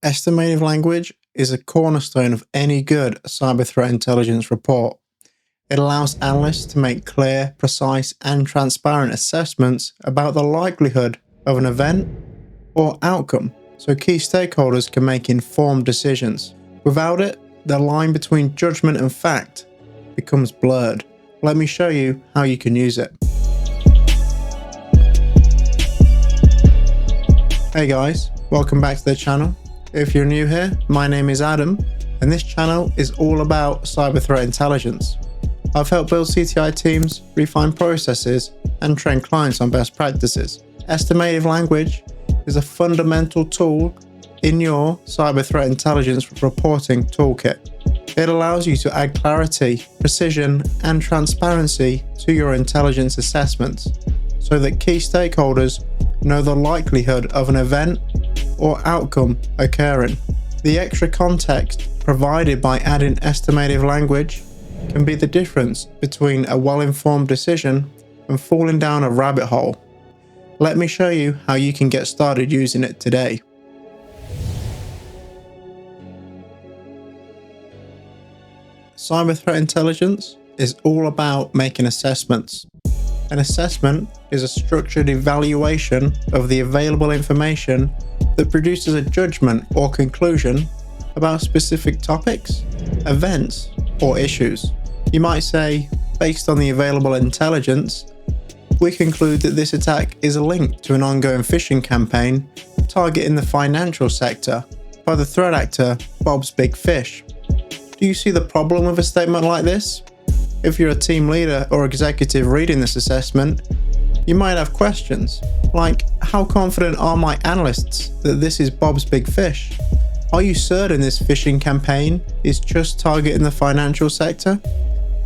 Estimative language is a cornerstone of any good cyber threat intelligence report. It allows analysts to make clear, precise, and transparent assessments about the likelihood of an event or outcome, so key stakeholders can make informed decisions. Without it, the line between judgment and fact becomes blurred. Let me show you how you can use it. Hey guys, welcome back to the channel. If you're new here, my name is Adam, and this channel is all about cyber threat intelligence. I've helped build CTI teams, refine processes, and train clients on best practices. Estimative language is a fundamental tool in your cyber threat intelligence reporting toolkit. It allows you to add clarity, precision, and transparency to your intelligence assessments so that key stakeholders know the likelihood of an event or outcome occurring. The extra context provided by adding estimative language can be the difference between a well-informed decision and falling down a rabbit hole. Let me show you how you can get started using it today. Cyber threat intelligence is all about making assessments. An assessment is a structured evaluation of the available information that produces a judgment or conclusion about specific topics, events, or issues. You might say, based on the available intelligence, we conclude that this attack is linked to an ongoing phishing campaign targeting the financial sector by the threat actor Bob's Big Fish. Do you see the problem with a statement like this? If you're a team leader or executive reading this assessment, you might have questions like, how confident are my analysts that this is Bob's Big Fish? Are you certain this phishing campaign is just targeting the financial sector?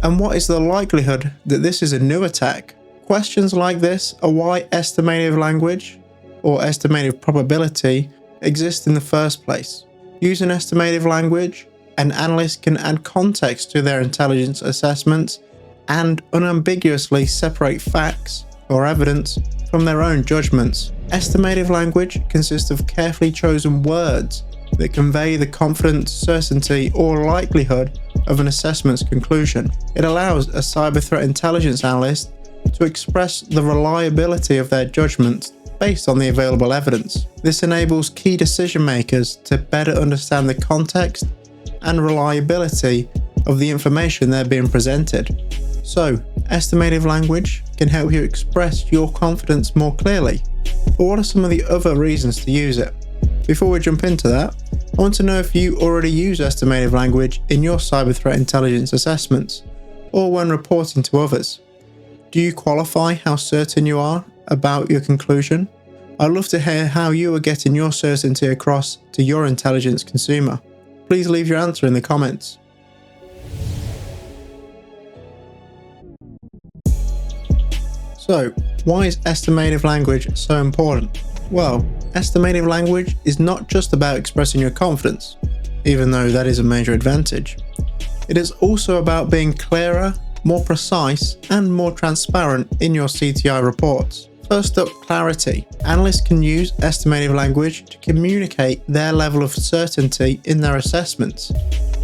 And what is the likelihood that this is a new attack? Questions like this are why estimative language or estimative probability exists in the first place. Using estimative language, an analyst can add context to their intelligence assessments and unambiguously separate facts or evidence from their own judgments. Estimative language consists of carefully chosen words that convey the confidence, certainty, or likelihood of an assessment's conclusion. It allows a cyber threat intelligence analyst to express the reliability of their judgments based on the available evidence. This enables key decision makers to better understand the context and reliability of the information they're being presented. So, estimative language can help you express your confidence more clearly. But what are some of the other reasons to use it? Before we jump into that, I want to know if you already use estimative language in your cyber threat intelligence assessments or when reporting to others. Do you qualify how certain you are about your conclusion? I'd love to hear how you are getting your certainty across to your intelligence consumer. Please leave your answer in the comments. So, why is estimative language so important? Well, estimative language is not just about expressing your confidence, even though that is a major advantage. It is also about being clearer, more precise, and more transparent in your CTI reports. First up, clarity. Analysts can use estimative language to communicate their level of certainty in their assessments.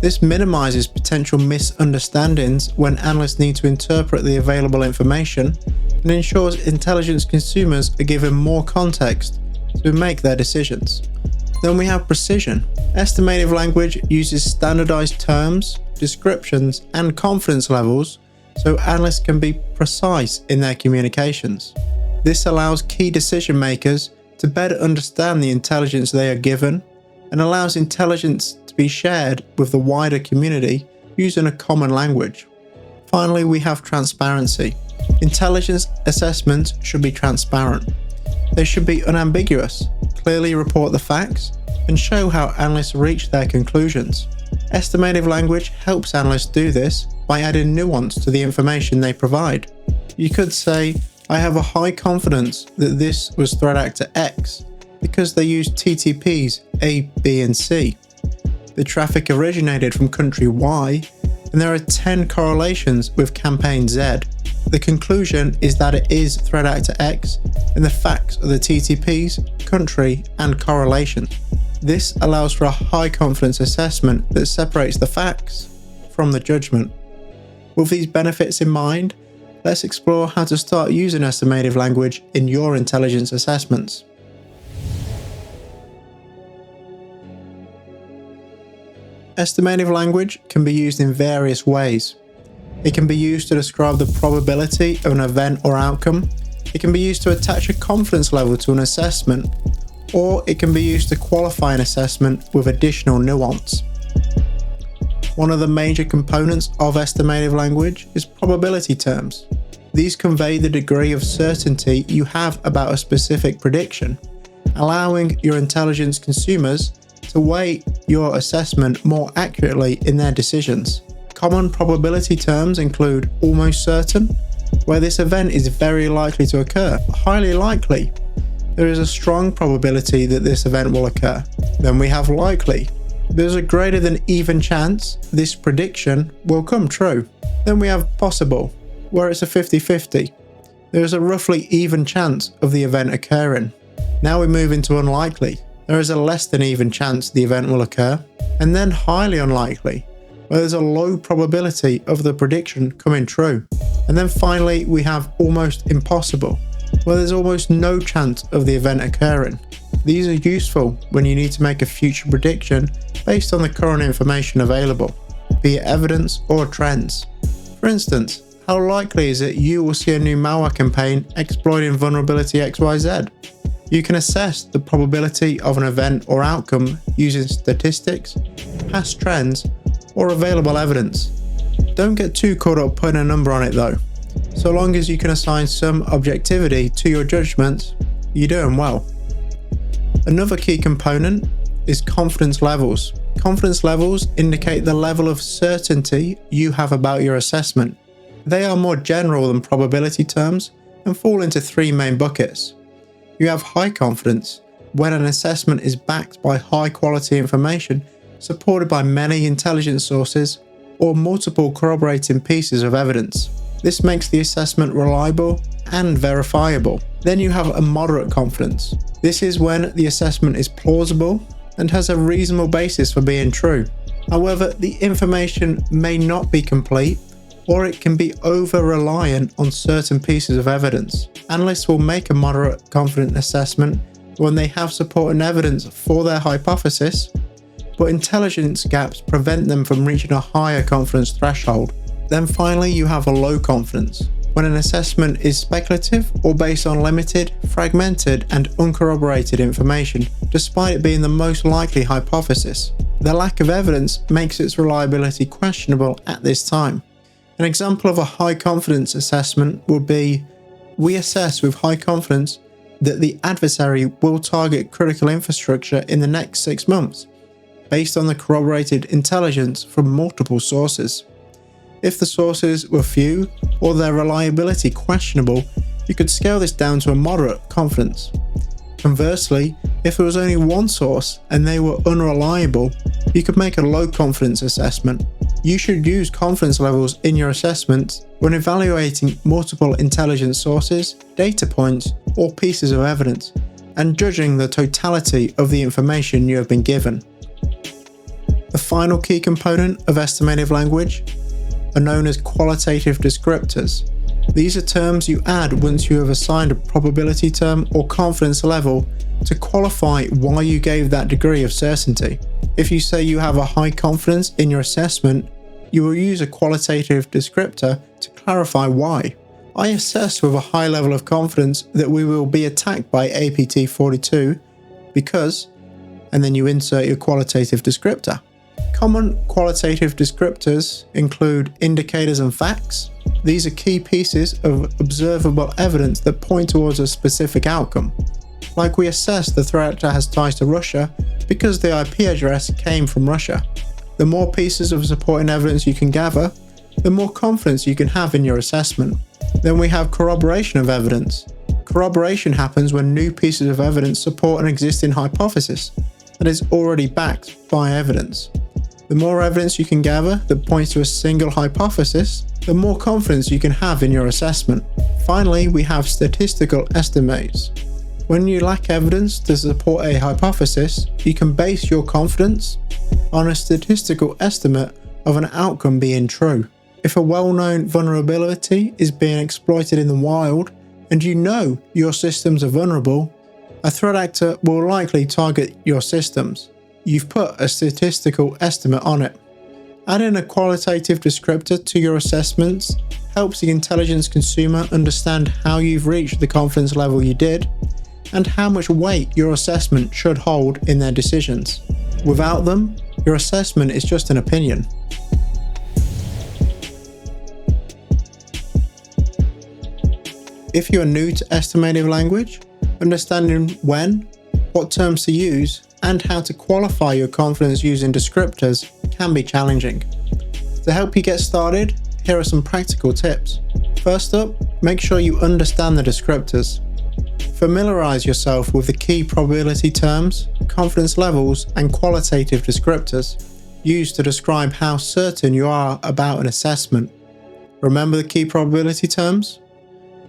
This minimizes potential misunderstandings when analysts need to interpret the available information and ensures intelligence consumers are given more context to make their decisions. Then we have precision. Estimative language uses standardized terms, descriptions, and confidence levels so analysts can be precise in their communications. This allows key decision makers to better understand the intelligence they are given and allows intelligence to be shared with the wider community using a common language. Finally, we have transparency. Intelligence assessments should be transparent. They should be unambiguous, clearly report the facts, and show how analysts reach their conclusions. Estimative language helps analysts do this by adding nuance to the information they provide. You could say, I have a high confidence that this was threat actor X because they used TTPs A, B, and C. The traffic originated from country Y, and there are 10 correlations with campaign Z. The conclusion is that it is threat actor X, and the facts are the TTPs, country, and correlation. This allows for a high confidence assessment that separates the facts from the judgment. With these benefits in mind, let's explore how to start using estimative language in your intelligence assessments. Estimative language can be used in various ways. It can be used to describe the probability of an event or outcome. It can be used to attach a confidence level to an assessment, or it can be used to qualify an assessment with additional nuance. One of the major components of estimative language is probability terms. These convey the degree of certainty you have about a specific prediction, allowing your intelligence consumers to weigh your assessment more accurately in their decisions. Common probability terms include almost certain, where this event is very likely to occur, highly likely. There is a strong probability that this event will occur. Then we have likely. There's a greater than even chance this prediction will come true. Then we have possible, where it's a 50-50. There is a roughly even chance of the event occurring. Now we move into unlikely. There is a less than even chance the event will occur. And then highly unlikely, where there's a low probability of the prediction coming true. And then finally we have almost impossible, where there's almost no chance of the event occurring. These are useful when you need to make a future prediction based on the current information available, be it evidence or trends. For instance, how likely is it you will see a new malware campaign exploiting vulnerability XYZ? You can assess the probability of an event or outcome using statistics, past trends, or available evidence. Don't get too caught up putting a number on it though. So long as you can assign some objectivity to your judgments, you're doing well. Another key component is confidence levels. Confidence levels indicate the level of certainty you have about your assessment. They are more general than probability terms and fall into three main buckets. You have high confidence, when an assessment is backed by high quality information, supported by many intelligence sources, or multiple corroborating pieces of evidence. This makes the assessment reliable and verifiable. Then you have a moderate confidence. This is when the assessment is plausible and has a reasonable basis for being true. However, the information may not be complete, or it can be over-reliant on certain pieces of evidence. Analysts will make a moderate confident assessment when they have supporting evidence for their hypothesis, but intelligence gaps prevent them from reaching a higher confidence threshold. Then finally, you have a low confidence, when an assessment is speculative or based on limited, fragmented, and uncorroborated information, despite it being the most likely hypothesis. The lack of evidence makes its reliability questionable at this time. An example of a high confidence assessment would be, we assess with high confidence that the adversary will target critical infrastructure in the next 6 months, based on the corroborated intelligence from multiple sources. If the sources were few or their reliability questionable, you could scale this down to a moderate confidence. Conversely, if there was only one source and they were unreliable, you could make a low confidence assessment. You should use confidence levels in your assessments when evaluating multiple intelligence sources, data points, or pieces of evidence, and judging the totality of the information you have been given. The final key component of estimative language are known as qualitative descriptors. These are terms you add once you have assigned a probability term or confidence level to qualify why you gave that degree of certainty. If you say you have a high confidence in your assessment, you will use a qualitative descriptor to clarify why. I assess with a high level of confidence that we will be attacked by APT42 because, and then you insert your qualitative descriptor. Common qualitative descriptors include indicators and facts. These are key pieces of observable evidence that point towards a specific outcome. Like, we assess the threat actor has ties to Russia because the IP address came from Russia. The more pieces of supporting evidence you can gather, the more confidence you can have in your assessment. Then we have corroboration of evidence. Corroboration happens when new pieces of evidence support an existing hypothesis that is already backed by evidence. The more evidence you can gather that points to a single hypothesis, the more confidence you can have in your assessment. Finally, we have statistical estimates. When you lack evidence to support a hypothesis, you can base your confidence on a statistical estimate of an outcome being true. If a well-known vulnerability is being exploited in the wild, and you know your systems are vulnerable, a threat actor will likely target your systems. You've put a statistical estimate on it. Adding a qualitative descriptor to your assessments helps the intelligence consumer understand how you've reached the confidence level you did, and how much weight your assessment should hold in their decisions. Without them, your assessment is just an opinion. If you are new to estimative language, understanding when, what terms to use, and how to qualify your confidence using descriptors can be challenging. To help you get started, here are some practical tips. First up, make sure you understand the descriptors. Familiarize yourself with the key probability terms, confidence levels, and qualitative descriptors used to describe how certain you are about an assessment. Remember the key probability terms?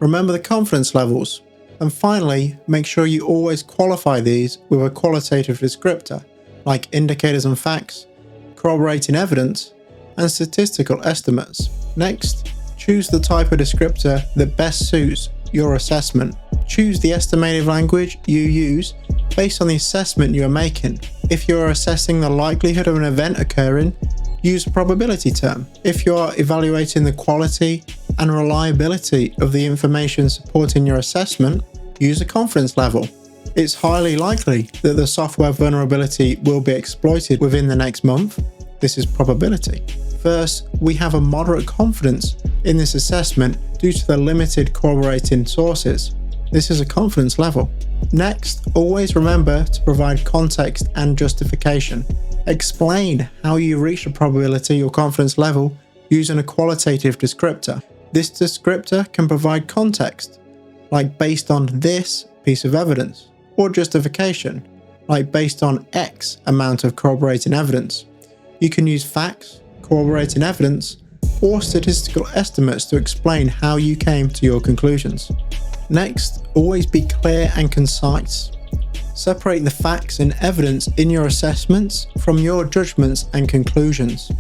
Remember the confidence levels. And finally, make sure you always qualify these with a qualitative descriptor, like indicators and facts, corroborating evidence, and statistical estimates. Next, choose the type of descriptor that best suits your assessment. Choose the estimative language you use based on the assessment you are making. If you are assessing the likelihood of an event occurring, use a probability term. If you are evaluating the quality and reliability of the information supporting your assessment, use a confidence level. It's highly likely that the software vulnerability will be exploited within the next month. This is probability. First, we have a moderate confidence in this assessment due to the limited corroborating sources. This is a confidence level. Next, always remember to provide context and justification. Explain how you reach a probability or confidence level using a qualitative descriptor. This descriptor can provide context, like based on this piece of evidence, or justification, like based on X amount of corroborating evidence. You can use facts, corroborating evidence, or statistical estimates to explain how you came to your conclusions. Next, always be clear and concise. Separate the facts and evidence in your assessments from your judgments and conclusions.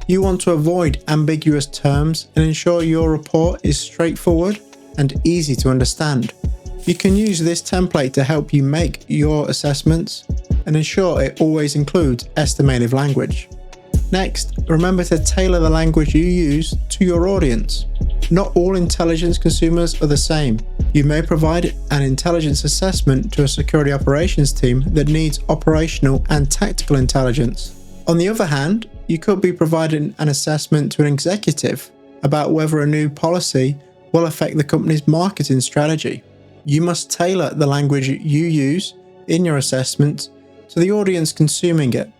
You want to avoid ambiguous terms and ensure your report is straightforward and easy to understand. You can use this template to help you make your assessments and ensure it always includes estimative language. Next, remember to tailor the language you use to your audience. Not all intelligence consumers are the same. You may provide an intelligence assessment to a security operations team that needs operational and tactical intelligence. On the other hand, you could be providing an assessment to an executive about whether a new policy will affect the company's marketing strategy. You must tailor the language you use in your assessment to the audience consuming it.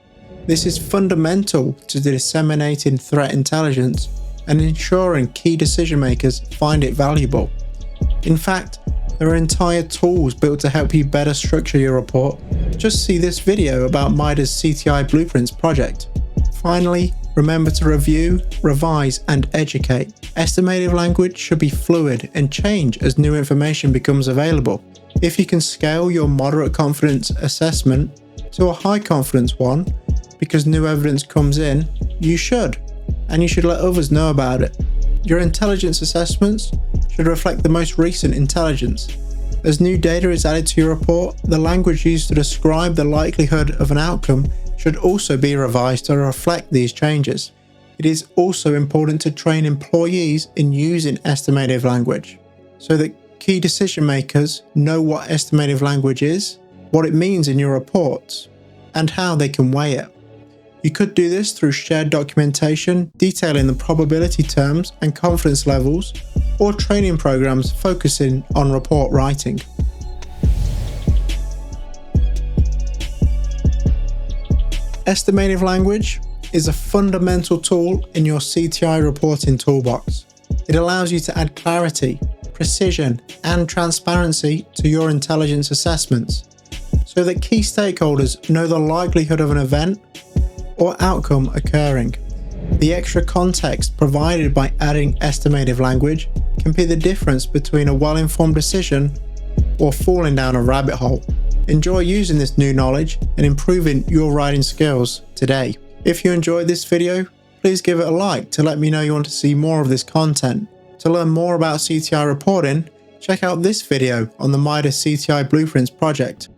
This is fundamental to disseminating threat intelligence and ensuring key decision makers find it valuable. In fact, there are entire tools built to help you better structure your report. Just see this video about MITRE's CTI Blueprints project. Finally, remember to review, revise, and educate. Estimative language should be fluid and change as new information becomes available. If you can scale your moderate confidence assessment to a high confidence one because new evidence comes in, you should, and you should let others know about it. Your intelligence assessments should reflect the most recent intelligence. As new data is added to your report, the language used to describe the likelihood of an outcome should also be revised to reflect these changes. It is also important to train employees in using estimative language so that key decision makers know what estimative language is, what it means in your reports, and how they can weigh it. You could do this through shared documentation detailing the probability terms and confidence levels, or training programs focusing on report writing. Estimative language is a fundamental tool in your CTI reporting toolbox. It allows you to add clarity, precision, and transparency to your intelligence assessments so that key stakeholders know the likelihood of an event or outcome occurring. The extra context provided by adding estimative language can be the difference between a well-informed decision or falling down a rabbit hole. Enjoy using this new knowledge and improving your writing skills today. If you enjoyed this video, please give it a like to let me know you want to see more of this content. To learn more about CTI reporting, check out this video on the Midas CTI Blueprints project.